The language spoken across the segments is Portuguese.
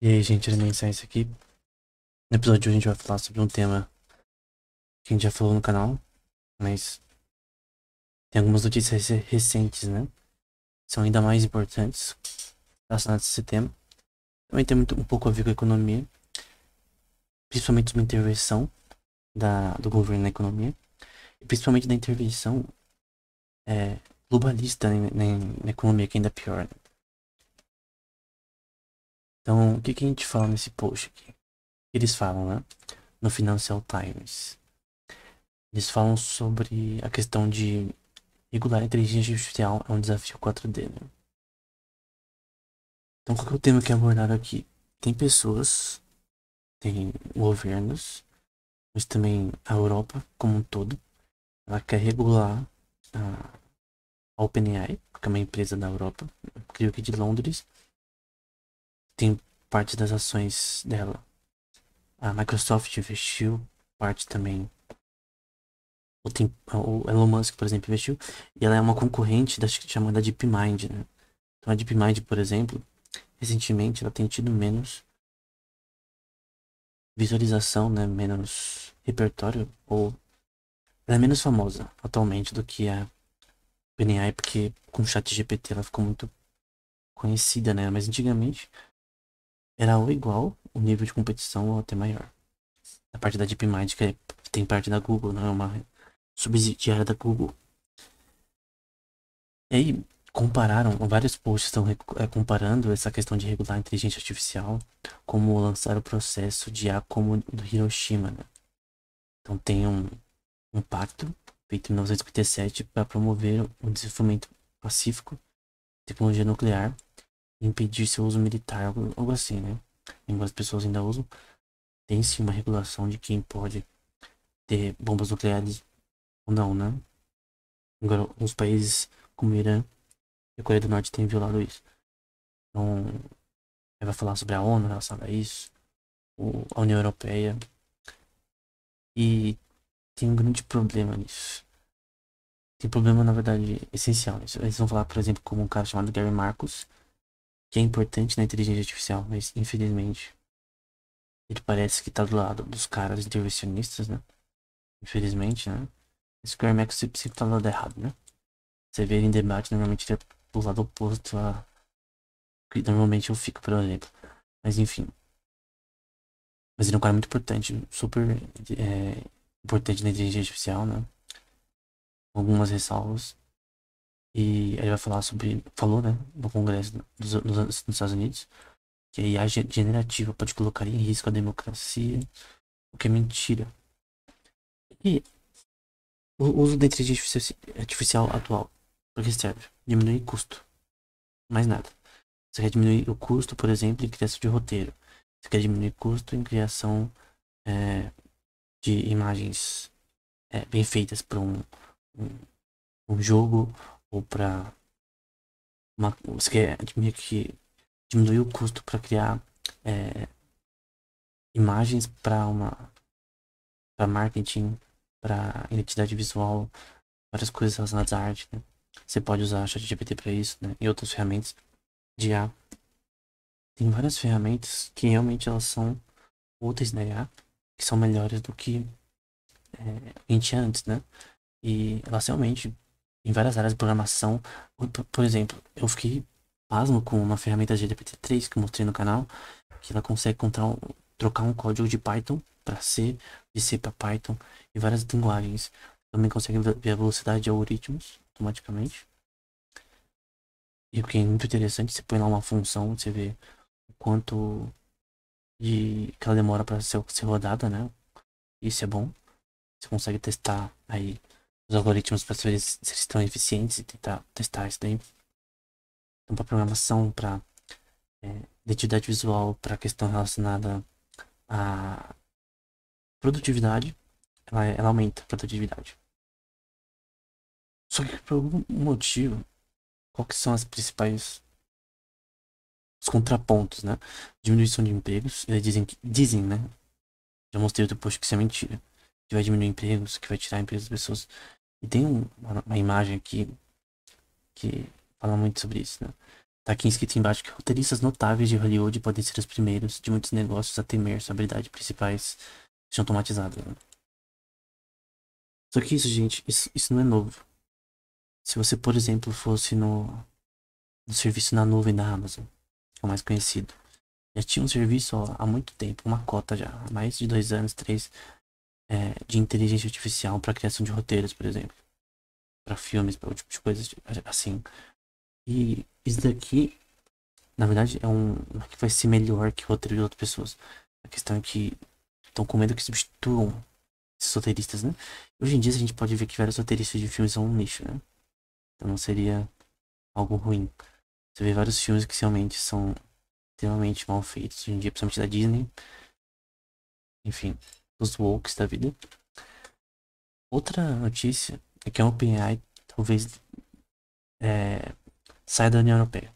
E aí, gente, Element Science aqui. No episódio de hoje a gente vai falar sobre um tema que a gente já falou no canal, mas tem algumas notícias recentes, né? São ainda mais importantes relacionadas a esse tema. Também tem um pouco a ver com a economia, principalmente uma intervenção do governo na economia, e principalmente da intervenção é, globalista na economia, que ainda é pior, né? Então, o que, que a gente fala nesse post aqui? Eles falam, né? No Financial Times. Eles falam sobre a questão de regular a inteligência artificial é um desafio 4D, né? Então, qual que é o tema que é abordado aqui? Tem pessoas, tem governos, mas também a Europa como um todo. Ela quer regular a OpenAI, que é uma empresa da Europa, creio que de Londres. Tem parte das ações dela. A Microsoft investiu, parte também. O Elon Musk, por exemplo, investiu. E ela é uma concorrente da chamada DeepMind, né? Então a DeepMind, por exemplo, recentemente ela tem tido menos visualização, né, menos repertório, ou ela é menos famosa atualmente do que a OpenAI, porque com o ChatGPT ela ficou muito conhecida, né, mas antigamente era ou igual o nível de competição ou até maior. A parte da DeepMind, tem parte da Google, não é uma subsidiária da Google. E aí compararam, vários posts estão comparando essa questão de regular a inteligência artificial como lançar o processo de IA como do Hiroshima, né? Então tem um pacto feito em 1957 para promover o desenvolvimento pacífico de tecnologia nuclear e impedir seu uso militar, algo assim, né? Embora as pessoas ainda usam, tem sim uma regulação de quem pode ter bombas nucleares ou não, né? Agora, uns países como o Irã e a Coreia do Norte têm violado isso. Então, ele vai falar sobre a ONU relacionada a isso, a União Europeia, e tem um grande problema nisso. Tem problema, na verdade, essencial nisso. Eles vão falar, por exemplo, como um cara chamado Gary Marcus, que é importante na inteligência artificial, mas infelizmente ele parece que tá do lado dos caras intervencionistas, né? Infelizmente, né? Esse Gary Marcus sempre tá do lado errado, né? Você vê ele em debate, normalmente ele é do lado oposto a que normalmente eu fico, por exemplo. Mas enfim. Mas ele é um cara muito importante, super importante na inteligência artificial, né? Algumas ressalvas. E ele vai falar sobre, falou, né, no Congresso nos Estados Unidos, que a IA generativa pode colocar em risco a democracia, o que é mentira. E o uso da inteligência artificial atual, para que serve? Diminuir custo, mais nada. Você quer diminuir o custo, por exemplo, em criação de roteiro. Você quer diminuir custo em criação é, de imagens bem feitas para um, um jogo ou para uma. Você quer diminuir o custo para criar é, imagens para marketing, para identidade visual, várias coisas relacionadas à arte, né? Você pode usar a ChatGPT para isso, né? E outras ferramentas de IA. Tem várias ferramentas que realmente elas são úteis na IA, que são melhores do que a gente tinha antes, né? E elas realmente, em várias áreas de programação, por exemplo, eu fiquei pasmo com uma ferramenta GPT-3 que eu mostrei no canal, que ela consegue trocar um código de Python para C, de C para Python e várias linguagens. Também consegue ver a velocidade de algoritmos automaticamente. E o que é muito interessante, você põe lá uma função, você vê o quanto que ela demora para ser rodada, né? Isso é bom. Você consegue testar aí os algoritmos para saber se eles estão eficientes e tentar testar isso daí. Então, para programação, para identidade visual, para questão relacionada à produtividade, ela aumenta a produtividade. Só que por algum motivo, qual que são as principais os contrapontos, né? Diminuição de empregos, eles dizem, né? Já mostrei outro post que isso é mentira. Que vai diminuir empregos, que vai tirar empregos das pessoas. E tem uma imagem aqui que fala muito sobre isso, né? Tá aqui escrito embaixo que roteiristas notáveis de Hollywood podem ser os primeiros de muitos negócios a temer sua habilidade principais sejam automatizadas, né? Só que isso, gente, isso não é novo. Se você, por exemplo, fosse no serviço na nuvem da Amazon, que é o mais conhecido, já tinha um serviço ó, há muito tempo, uma cota já, há mais de 2 anos, três, de inteligência artificial para criação de roteiros, por exemplo, para filmes, para o tipo de coisas assim. E isso daqui, na verdade, não é que vai ser melhor que o roteiro de outras pessoas. A questão é que estão com medo que substituam esses roteiristas, né? Hoje em dia a gente pode ver que vários roteiristas de filmes são um nicho, né? Então não seria algo ruim. Você vê vários filmes que realmente são extremamente mal feitos hoje em dia, principalmente da Disney. Enfim, os wokes da vida. Outra notícia é que a OpenAI talvez saia da União Europeia.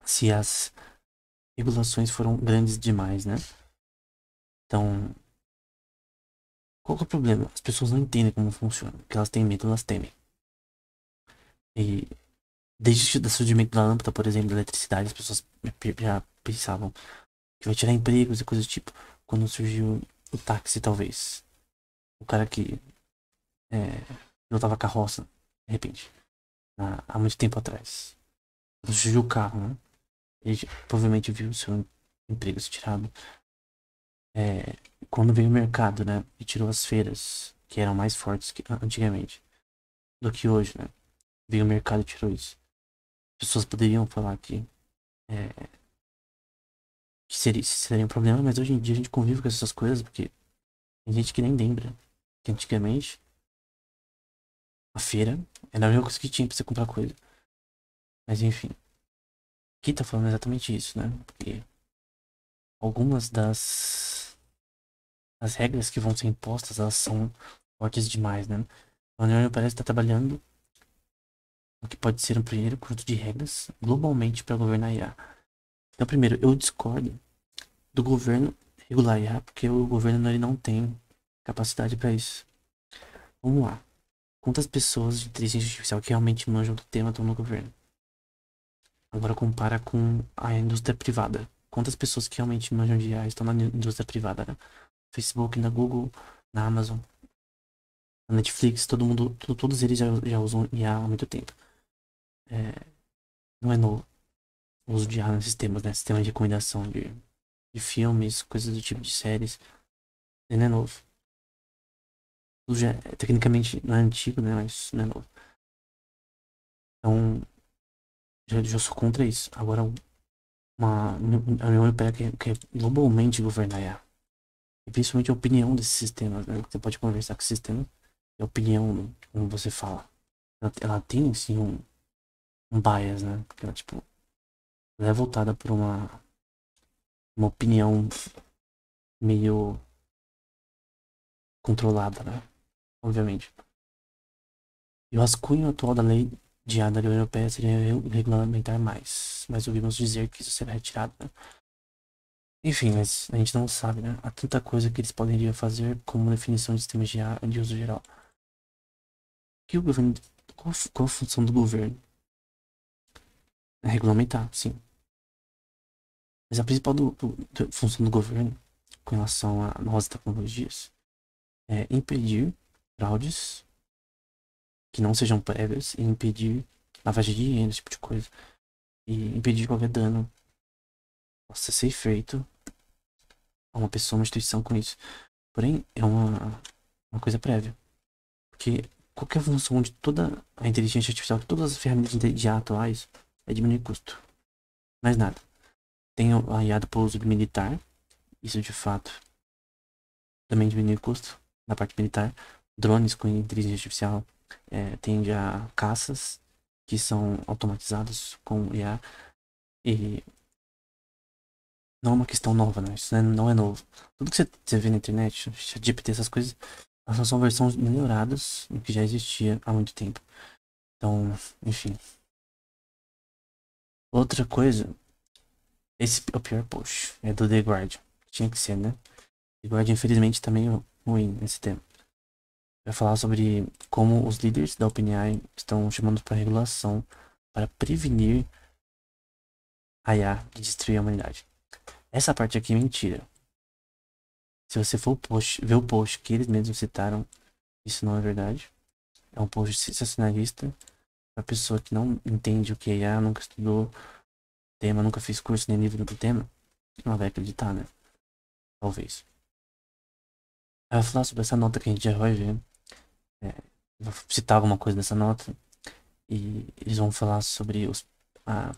Se as regulações foram grandes demais, né? Então, qual que é o problema? As pessoas não entendem como funciona. Porque elas têm medo, elas temem. E desde o surgimento da lâmpada, por exemplo, da eletricidade, as pessoas já pensavam que vai tirar empregos e coisas do tipo. Quando surgiu o táxi, talvez. O cara que pilotava carroça, de repente. Há muito tempo atrás. Quando surgiu o carro, né? Ele provavelmente viu o seu emprego ser tirado. Quando veio o mercado, né? E tirou as feiras, que eram mais fortes que antigamente do que hoje, né? Veio o mercado e tirou isso. As pessoas poderiam falar que seria um problema, mas hoje em dia a gente convive com essas coisas porque tem gente que nem lembra que antigamente a feira era a única coisa que tinha pra você comprar coisa. Mas enfim, aqui tá falando exatamente isso, né? Porque algumas das regras que vão ser impostas, elas são fortes demais, né? A União Europeia parece estar trabalhando no que pode ser um primeiro conjunto de regras globalmente para governar a IA. Então, primeiro, eu discordo do governo regular a IA, porque o governo ele não tem capacidade para isso. Vamos lá. Quantas pessoas de inteligência artificial que realmente manjam do tema estão no governo? Agora compara com a indústria privada. Quantas pessoas que realmente manjam de IA estão na indústria privada, né? Facebook, na Google, na Amazon, na Netflix, todo mundo, todos eles já usam IA há muito tempo. Não é novo o uso de IA nesses sistemas, né? Sistema de recomendação de filmes, coisas do tipo de séries. Ele não é novo. Tudo já, tecnicamente não é antigo, né? Mas não é novo. Então, já sou contra isso. Agora, a União Europeia quer globalmente governar a IA. E principalmente a opinião desses sistemas, né? Você pode conversar com o sistema e a opinião, como você fala. Ela tem, sim, um bias, né? Porque ela, tipo, ela é voltada por uma opinião meio controlada, né? Obviamente. E o rascunho atual da lei de IA da União Europeia seria regulamentar mais. Mas ouvimos dizer que isso será retirado, né? Enfim, mas a gente não sabe, né? Há tanta coisa que eles poderiam fazer como definição de sistemas de IA de uso geral. Que o governo. Qual a função do governo? É regulamentar, sim. Mas a principal função do governo com relação a novas tecnologias é impedir fraudes que não sejam prévias e impedir lavagem de dinheiro, esse tipo de coisa. E impedir qualquer dano que possa ser feito a uma pessoa, uma instituição com isso. Porém, é uma coisa prévia. Porque qualquer função de toda a inteligência artificial, todas as ferramentas de IA atuais, é diminuir custo. Mais nada. Tem a IA para uso militar, isso de fato também diminui custo na parte militar. Drones com inteligência artificial, tem já caças que são automatizados com IA. E não é uma questão nova, né? Isso não é novo. Tudo que você vê na internet, ChatGPT, essas coisas, elas são versões melhoradas do que já existia há muito tempo. Então, enfim. Outra coisa, esse é o pior post, é do The Guardian. Tinha que ser, né? The Guardian, infelizmente, tá meio ruim nesse tema. Vai falar sobre como os líderes da OpenAI estão chamando para regulação para prevenir a IA de destruir a humanidade. Essa parte aqui é mentira. Se você for ver o post que eles mesmos citaram, isso não é verdade. É um post sensacionalista pra pessoa que não entende o que é IA, nunca estudou tema, nunca fez curso nem livro do tema. Ela vai acreditar, né? Talvez. Ela vai falar sobre essa nota que a gente já vai ver. Vou citar alguma coisa dessa nota. E eles vão falar sobre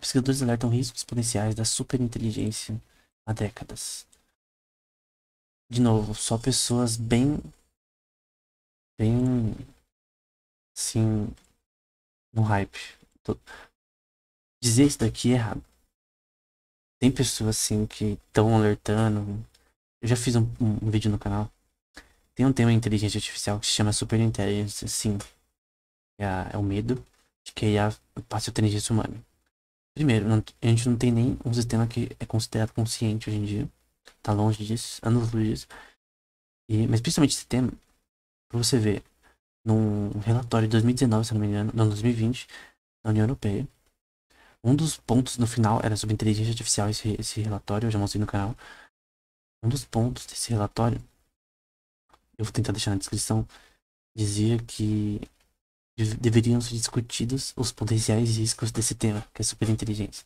pesquisadores alertam riscos potenciais da superinteligência há décadas. De novo, só pessoas bem, assim, no hype. Dizer isso daqui é errado. Tem pessoas, assim, que estão alertando. Eu já fiz um vídeo no canal. Tem um tema em inteligência artificial que se chama superinteligência, sim. É o medo de que a IA passe a inteligência humana. Primeiro, a gente não tem nem um sistema que é considerado consciente hoje em dia. Tá longe disso, anos-luz disso. Mas principalmente esse tema, pra você ver, num relatório de 2019, se não me engano, não, 2020, da União Europeia, um dos pontos no final era sobre inteligência artificial, esse relatório, eu já mostrei no canal. Um dos pontos desse relatório, eu vou tentar deixar na descrição, dizia que deveriam ser discutidos os potenciais riscos desse tema, que é superinteligência.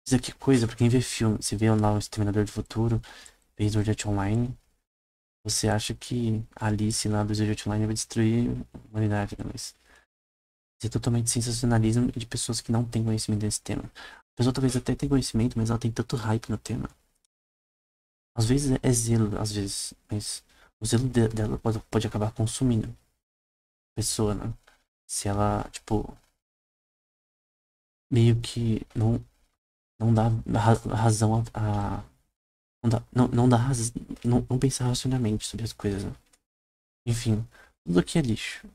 Isso aqui é coisa pra quem vê filme. Você vê lá o Exterminador do Futuro, vê Sword Art Online. Você acha que a Alice lá do Sword Art Online vai destruir a humanidade, né? Mas isso é totalmente sensacionalismo de pessoas que não têm conhecimento desse tema. A pessoa talvez até tenha conhecimento, mas ela tem tanto hype no tema. Às vezes é zelo, às vezes, mas o zelo dela pode acabar consumindo a pessoa, né? Se ela, tipo, meio que não dá razão não dá, não dá não pensar racionalmente sobre as coisas, né? Enfim, tudo aqui é lixo.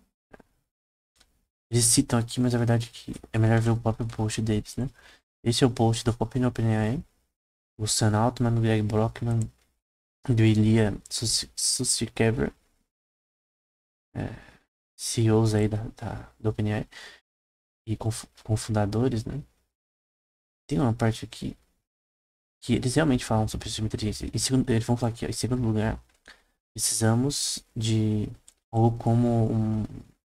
Eles citam aqui, mas a verdade é que é melhor ver o próprio post deles, né? Esse é o post do OpenAI, o Sam Altman, do Greg Brockman, do Ilya Sutskever, CEOs aí do OpenAI e cofundadores, né? Tem uma parte aqui que eles realmente falam sobre sistema de inteligência. Eles vão falar aqui, ó, em segundo lugar, precisamos de algo como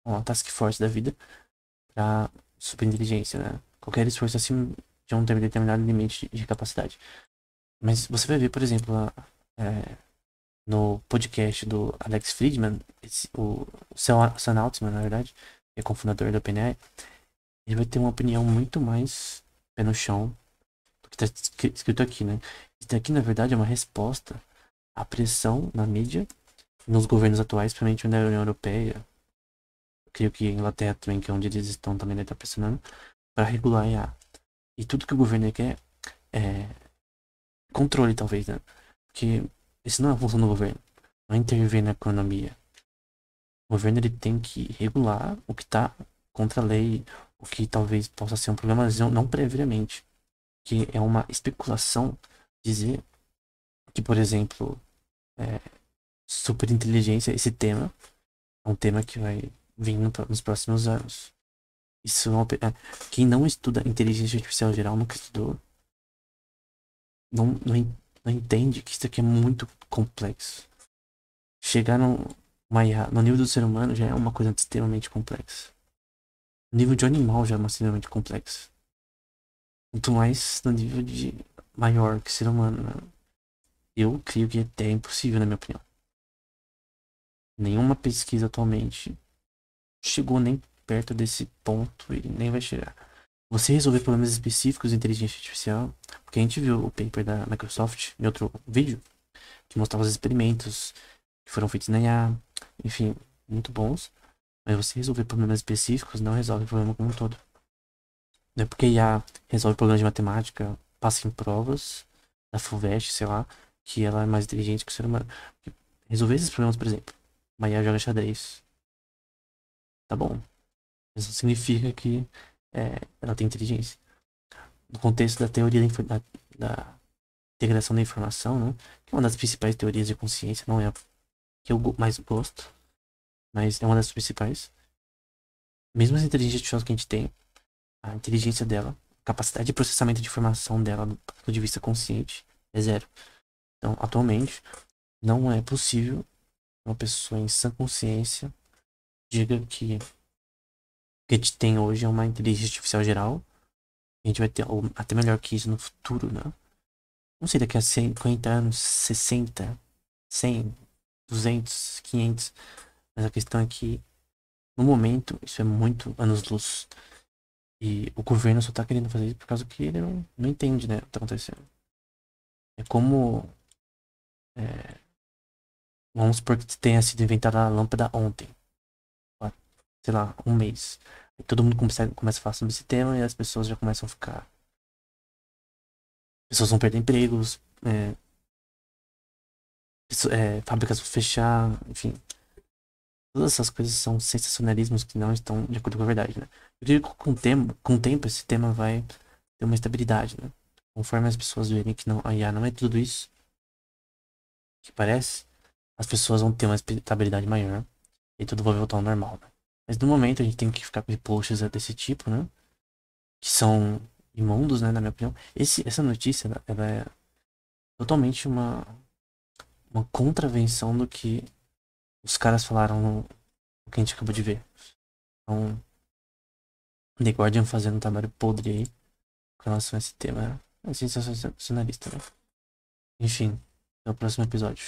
uma task force da vida para superinteligência, né? Qualquer esforço acima de um determinado limite de capacidade. Mas você vai ver, por exemplo, no podcast do Alex Friedman, o Sam Altman, na verdade, que é cofundador da OpenAI, ele vai ter uma opinião muito mais pé no chão do que está escrito aqui, né? Isso daqui, na verdade, é uma resposta à pressão na mídia, nos governos atuais, principalmente na União Europeia. Eu creio que a Inglaterra também, que é onde eles estão, também deve estar pressionando, para regular a IA. E tudo que o governo quer é controle, talvez, né? Porque isso não é a função do governo. Não é intervir na economia. O governo ele tem que regular o que está contra a lei, o que talvez possa ser um problema, mas não previamente. Que é uma especulação dizer que, por exemplo, superinteligência, esse tema, é um tema que vai vir nos próximos anos. Isso quem não estuda inteligência artificial geral, nunca estudou, não entende que isso aqui é muito complexo. Chegar no nível do ser humano já é uma coisa extremamente complexa. O nível de animal já é extremamente complexo. Quanto mais no nível de maior que ser humano, né? Eu creio que é impossível, na minha opinião. Nenhuma pesquisa atualmente chegou nem perto desse ponto e nem vai chegar. Você resolver problemas específicos de inteligência artificial, porque a gente viu o paper da Microsoft em outro vídeo, que mostrava os experimentos que foram feitos na IA, enfim, muito bons. Mas você resolver problemas específicos não resolve o problema como um todo. Não é porque a IA resolve problemas de matemática, passa em provas, da FUVEST, sei lá, que ela é mais inteligente que o ser humano. Porque resolver esses problemas, por exemplo, uma IA joga xadrez. Tá bom. Isso significa que ela tem inteligência. No contexto da teoria da integração da informação, né? Que é uma das principais teorias de consciência, não é a que eu mais gosto, mas é uma das principais. Mesmo as inteligências artificiais que a gente tem, a inteligência dela capacidade de processamento de informação dela do ponto de vista consciente é zero. Então, atualmente, não é possível uma pessoa em sã consciência diga que o que a gente tem hoje é uma inteligência artificial geral. A gente vai ter algo até melhor que isso no futuro, né? Não sei, daqui a 50 anos, 60, 100, 200, 500. Mas a questão é que, no momento, isso é muito anos-luz. E o governo só tá querendo fazer isso por causa que ele não entende, né, o que tá acontecendo. É como, é, vamos supor que tenha sido inventada a lâmpada ontem, há, sei lá, um mês. E todo mundo começa a falar sobre esse tema e as pessoas já começam a ficar. Pessoas vão perder empregos, fábricas vão fechar, enfim. Todas essas coisas são sensacionalismos que não estão de acordo com a verdade, né? Eu digo que com o tempo esse tema vai ter uma estabilidade, né? Conforme as pessoas verem que não, a IA não é tudo isso que parece, as pessoas vão ter uma estabilidade maior e tudo vai voltar ao normal, né? Mas no momento a gente tem que ficar com posts desse tipo, né? Que são imundos, né? Na minha opinião. Essa notícia, ela é totalmente uma contravenção do que os caras falaram no que a gente acabou de ver. Então, The Guardian fazendo um trabalho podre aí com relação a esse tema. É sensacionalista, né? Enfim, até o próximo episódio.